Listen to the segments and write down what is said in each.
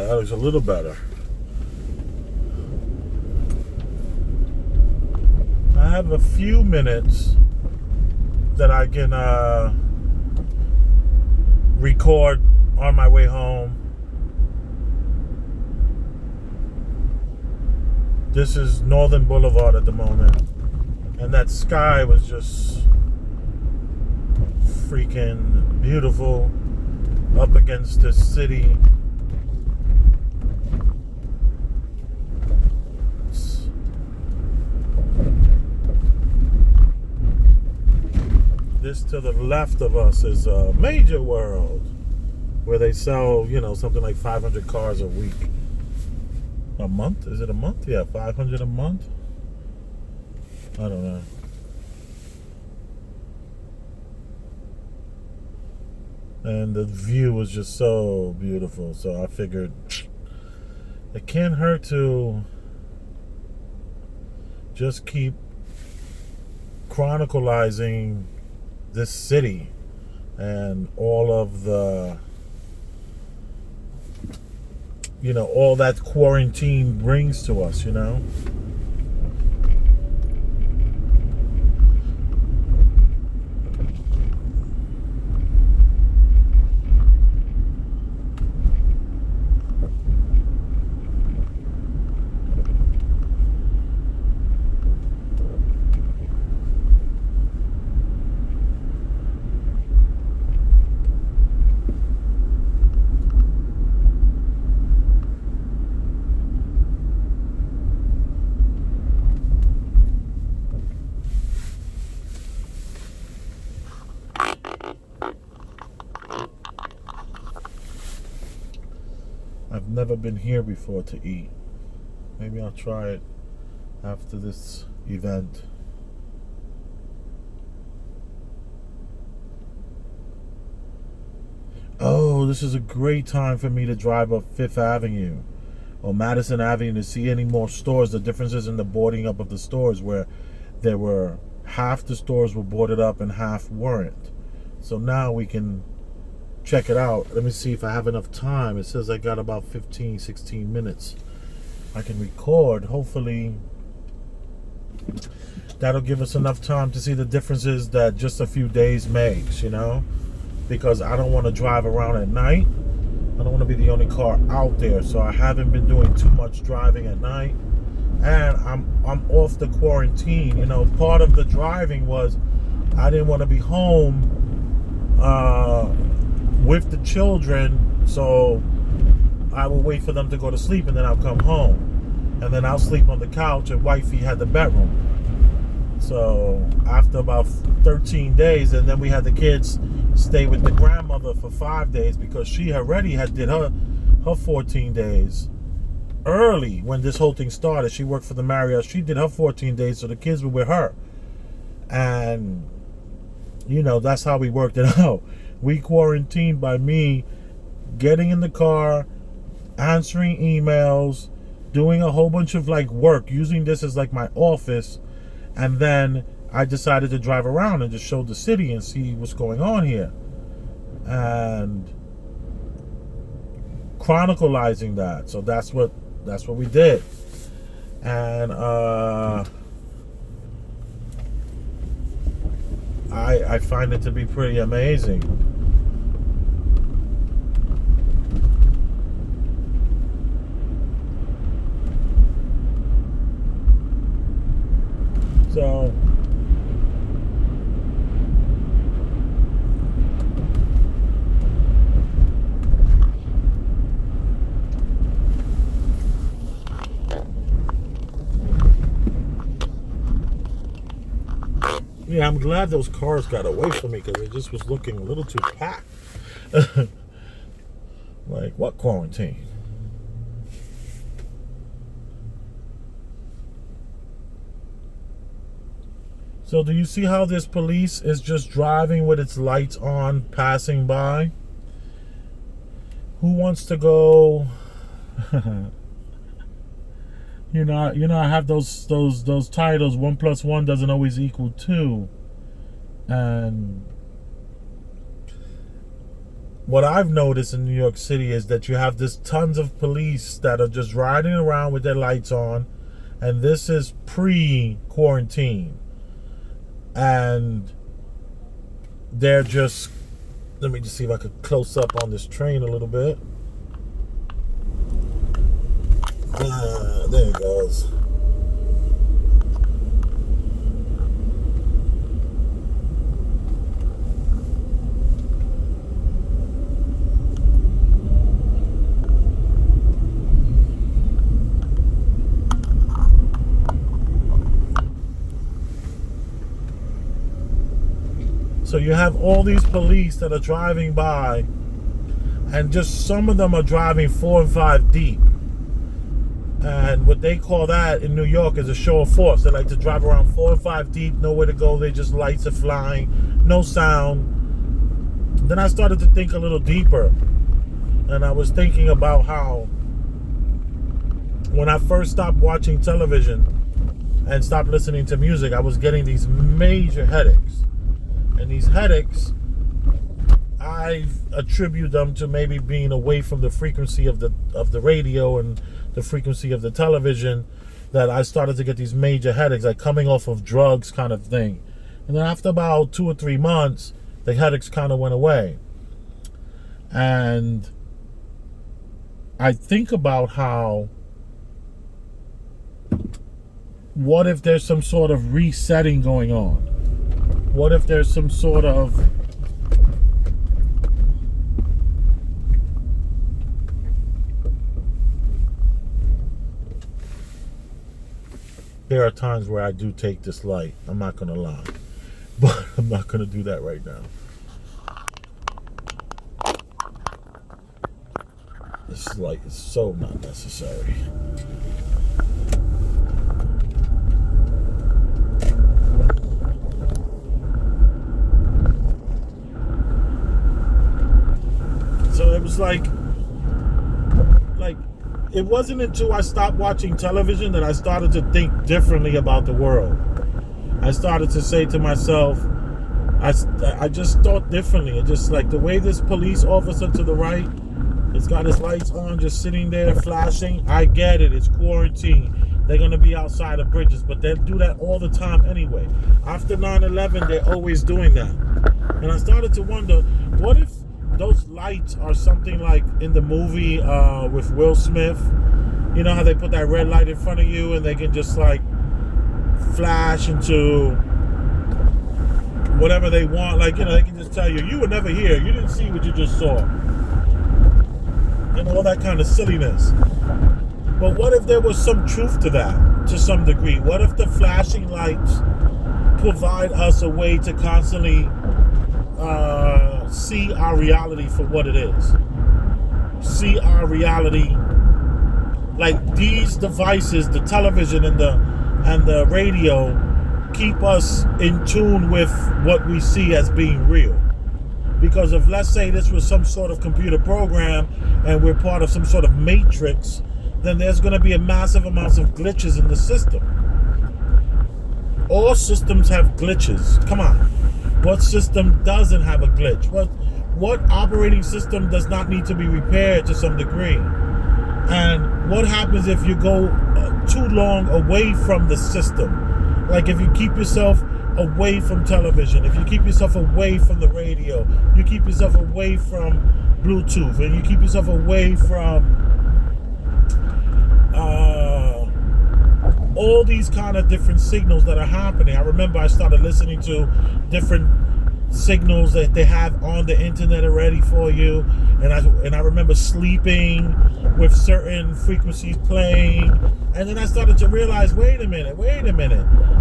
that looks a little better. I have a few minutes that I can record on my way home. This is Northern Boulevard at the moment, and that sky was just freaking beautiful up against the city. This to the left of us is a Major World, where they sell, something like 500 cars a week. A month? Is it a month? Yeah, 500 a month? I don't know. And the view was just so beautiful, so I figured it can't hurt to just keep chronicalizing this city and all of the, all that quarantine brings to us, I've never been here before to eat. Maybe I'll try it after this event. Oh, this is a great time for me to drive up Fifth Avenue or Madison Avenue to see any more stores. The differences in the boarding up of the stores, where there were half the stores were boarded up and half weren't. So now we can check it out. Let me see if I have enough time. It says I got about 15, 16 minutes. I can record. Hopefully that'll give us enough time to see the differences that just a few days makes, because I don't want to drive around at night. I don't want to be the only car out there, so I haven't been doing too much driving at night. And I'm off the quarantine. Part of the driving was I didn't want to be home with the children, so I will wait for them to go to sleep and then I'll come home, and then I'll sleep on the couch, and wifey had the bedroom. So after about 13 days, and then we had the kids stay with the grandmother for 5 days, because she already did her 14 days early when this whole thing started. She worked for the Marriott. She did her 14 days, so the kids were with her, and that's how we worked it out. We quarantined by me getting in the car, answering emails, doing a whole bunch of work, using this as my office, and then I decided to drive around and just show the city and see what's going on here, and chronicalizing that. So that's what we did, and I find it to be pretty amazing. So yeah, I'm glad those cars got away from me, because it just was looking a little too packed. What quarantine? So do you see how this police is just driving with its lights on, passing by? Who wants to go? I have those titles. 1 + 1 doesn't always equal 2, and what I've noticed in New York City is that you have this tons of police that are just riding around with their lights on, and this is pre-quarantine, and they're just, let me just see if I could close up on this train a little bit. There it goes. So you have all these police that are driving by, and just some of them are driving 4 and 5 deep. And what they call that in New York is a show of force. They like to drive around 4 and 5 deep, nowhere to go. They just lights are flying, no sound. Then I started to think a little deeper, and I was thinking about how when I first stopped watching television and stopped listening to music, I was getting these major headaches. And these headaches, I attribute them to maybe being away from the frequency of the radio and the frequency of the television, that I started to get these major headaches, like coming off of drugs kind of thing. And then after about 2 or 3 months, the headaches kind of went away. And I think about how, what if there's some sort of resetting going on? What if there's some sort of there are times where I do take this light, I'm not gonna lie, but I'm not gonna do that right now. This light is so not necessary. So it was like it wasn't until I stopped watching television that I started to think differently about the world. I started to say to myself, I just thought differently. It just like the way this police officer to the right, it's got his lights on, just sitting there flashing. I get it, it's quarantine. They're going to be outside of bridges, but they do that all the time anyway. After 9/11, they're always doing that. And I started to wonder, what if those lights are something like in the movie with Will Smith? You know how they put that red light in front of you and they can just like flash into whatever they want. Like, you know, they can just tell you, you were never here. You didn't see what you just saw. And all that kind of silliness. But what if there was some truth to that, to some degree? What if the flashing lights provide us a way to constantly see our reality for what it is? See our reality, like these devices, the television and the radio, keep us in tune with what we see as being real. Because if, let's say, this was some sort of computer program and we're part of some sort of matrix, then there's going to be a massive amounts of glitches in the system. All systems have glitches. Come on. What system doesn't have a glitch? What operating system does not need to be repaired to some degree? And what happens if you go too long away from the system? Like if you keep yourself away from television, if you keep yourself away from the radio, you keep yourself away from Bluetooth, and you keep yourself away from all these kind of different signals that are happening. I remember I started listening to different signals that they have on the internet already for you, and I remember sleeping with certain frequencies playing, and then I started to realize, wait a minute,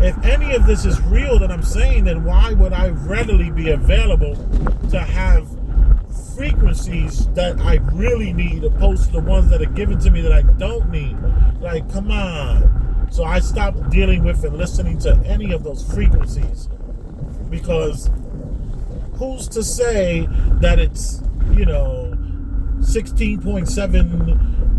if any of this is real that I'm saying, then why would I readily be available to have frequencies that I really need opposed to the ones that are given to me that I don't need? Like, come on. So I stopped dealing with and listening to any of those frequencies, because who's to say that it's, 16.7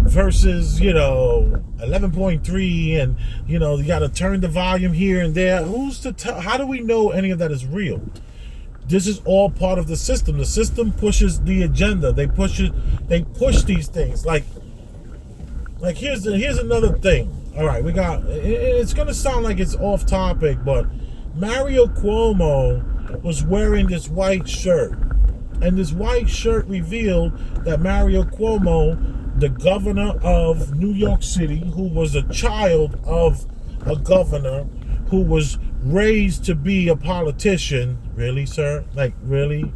versus, 11.3, and, you got to turn the volume here and there. Who's to tell? How do we know any of that is real? This is all part of the system. The system pushes the agenda. They push it. They push these things. Like here's another thing. All right, we got. It's gonna sound like it's off topic, but Mario Cuomo was wearing this white shirt, and this white shirt revealed that Mario Cuomo, the governor of New York City, who was a child of a governor who was raised to be a politician. Really, sir? Like, really?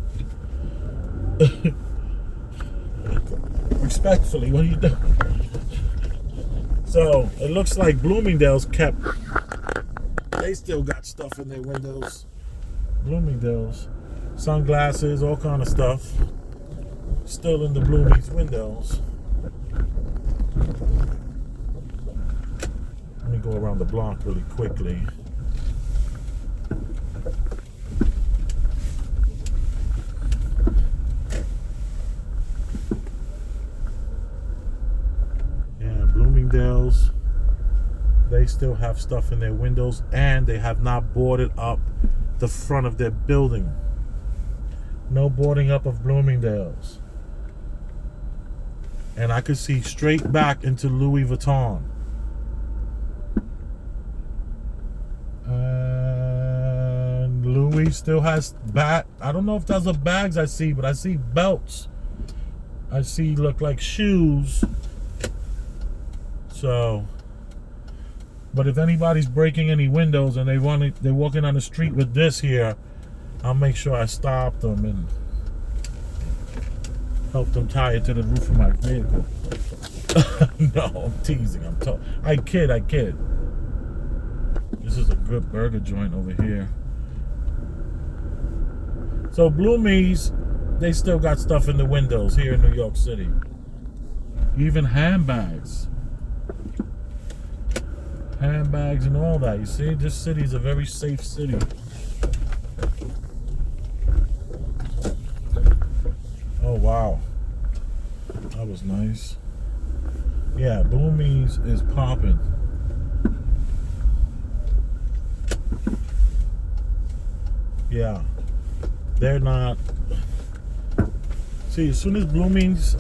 Respectfully, what are you doing? So, it looks like Bloomingdale's they still got stuff in their windows. Bloomingdale's. Sunglasses, all kind of stuff. Still in the Bloomies windows. Let me go around the block really quickly. Bloomingdale's, they still have stuff in their windows, and they have not boarded up the front of their building. No boarding up of Bloomingdale's. And I could see straight back into Louis Vuitton. And Louis still has I don't know if those are bags I see, but I see belts. I see look like shoes. So, but if anybody's breaking any windows and they're walking on the street with this here, I'll make sure I stop them and help them tie it to the roof of my vehicle. No, I'm teasing. I kid. This is a good burger joint over here. So Bloomies, they still got stuff in the windows here in New York City. Even handbags and all that. You see, this city is a very safe city. Oh wow, that was nice. Yeah, Bloomies is popping. Yeah, they're not. See, as soon as Bloomies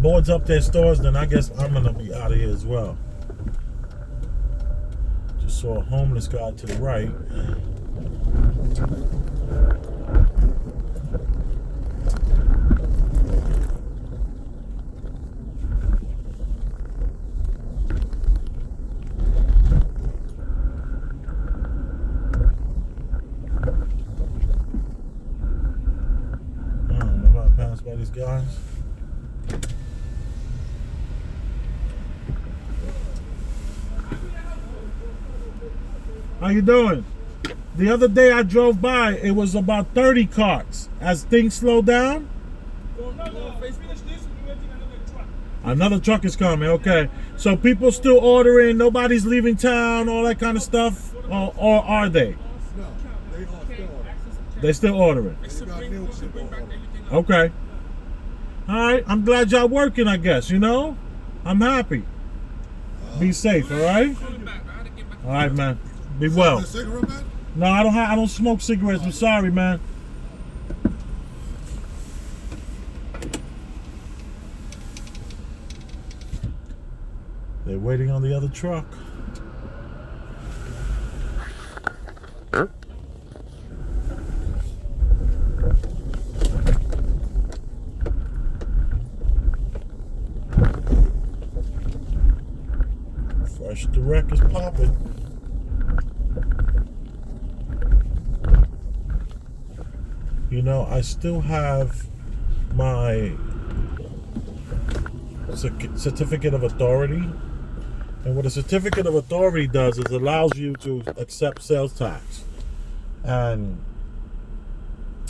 boards up their stores, then I guess I'm gonna be out of here as well. Saw a homeless guy to the right. Remember I passed by these guys? How you doing? The other day I drove by, it was about 30 carts. As things slow down? Another truck is coming, okay. So people still ordering, nobody's leaving town, all that kind of stuff? Or are they? No, they are still ordering. They're still ordering? Okay. Alright, I'm glad y'all working, I guess, you know? I'm happy. Be safe, alright? Alright, man. Be well. No, I don't smoke cigarettes. I'm sorry, man. They're waiting on the other truck. Fresh Direct is popping. You know, I still have my certificate of authority. And what a certificate of authority does is allows you to accept sales tax. And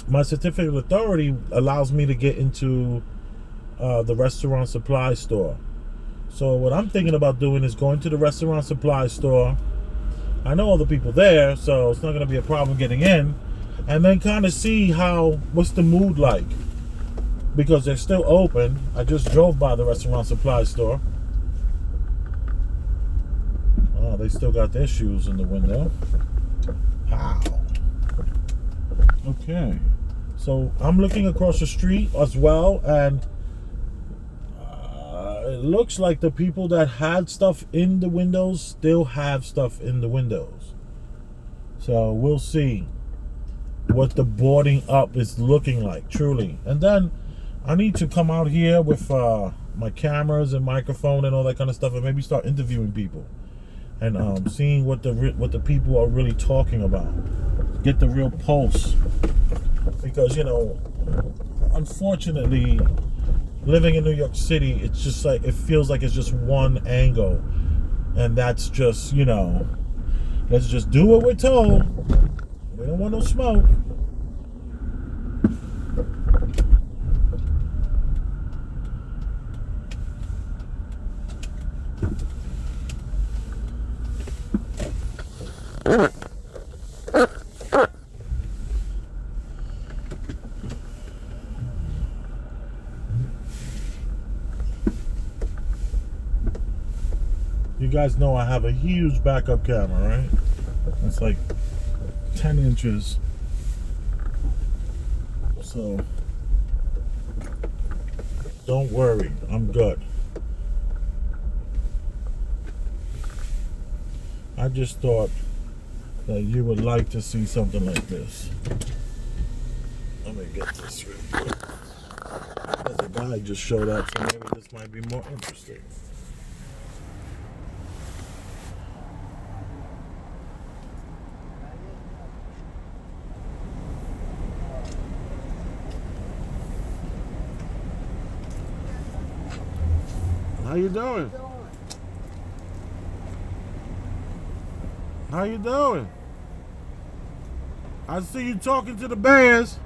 my certificate of authority allows me to get into the restaurant supply store. So what I'm thinking about doing is going to the restaurant supply store. I know all the people there, so it's not going to be a problem getting in. And then kind of see what's the mood like. Because they're still open. I just drove by the restaurant supply store. Oh, they still got their shoes in the window. Wow. Okay. So I'm looking across the street as well, and it looks like the people that had stuff in the windows still have stuff in the windows. So we'll see what the boarding up is looking like, truly. And then I need to come out here with my cameras and microphone and all that kind of stuff, and maybe start interviewing people and seeing what the people are really talking about. Get the real pulse, because unfortunately, living in New York City, it's just like it feels like it's just one angle, and that's just let's just do what we're told. We don't want no smoke. You guys know I have a huge backup camera, right? It's like 10 inches. So don't worry, I'm good. I just thought that you would like to see something like this. Let me get this real quick. There's a guy just showed up, so maybe this might be more interesting. How you doing? How you doing? I see you talking to the bears.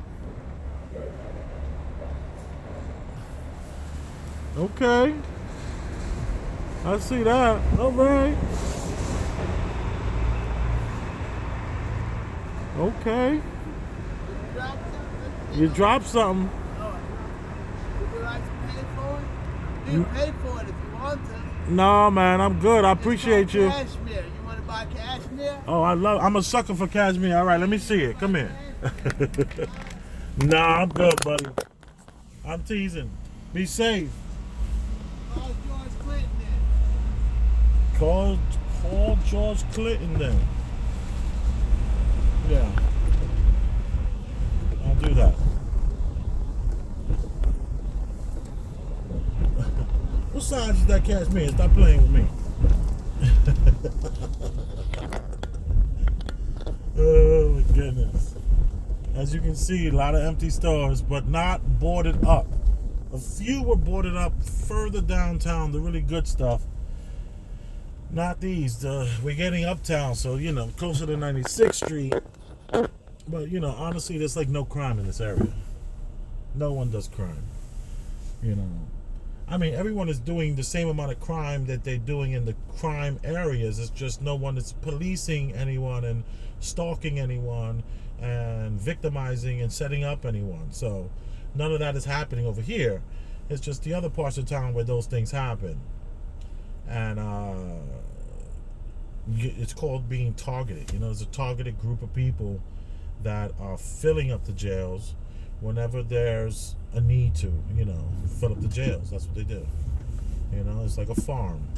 Okay. I see that. All right. Okay. You dropped something. Would you like to pay for it? You can pay for it if you want to. No, man, I'm good. I appreciate you. Cashmere. You want to buy cashmere? Oh, I'm a sucker for cashmere. All right, let me see it. Come here. Nah, I'm good, buddy. I'm teasing. Be safe. Call George Clinton then. Call George Clinton then. Yeah. I'll do that. What size is that cashmere? Stop playing with me. Oh my goodness. As you can see, a lot of empty stores, but not boarded up. A few were boarded up further downtown, the really good stuff. Not these. We're getting uptown, so closer to 96th Street. But honestly, there's like no crime in this area. No one does crime. I mean, everyone is doing the same amount of crime that they're doing in the crime areas. It's just no one is policing anyone and stalking anyone and victimizing and setting up anyone. So none of that is happening over here. It's just the other parts of town where those things happen. And it's called being targeted. There's a targeted group of people that are filling up the jails whenever there's a need to, fill up the jails. That's what they do. It's like a farm.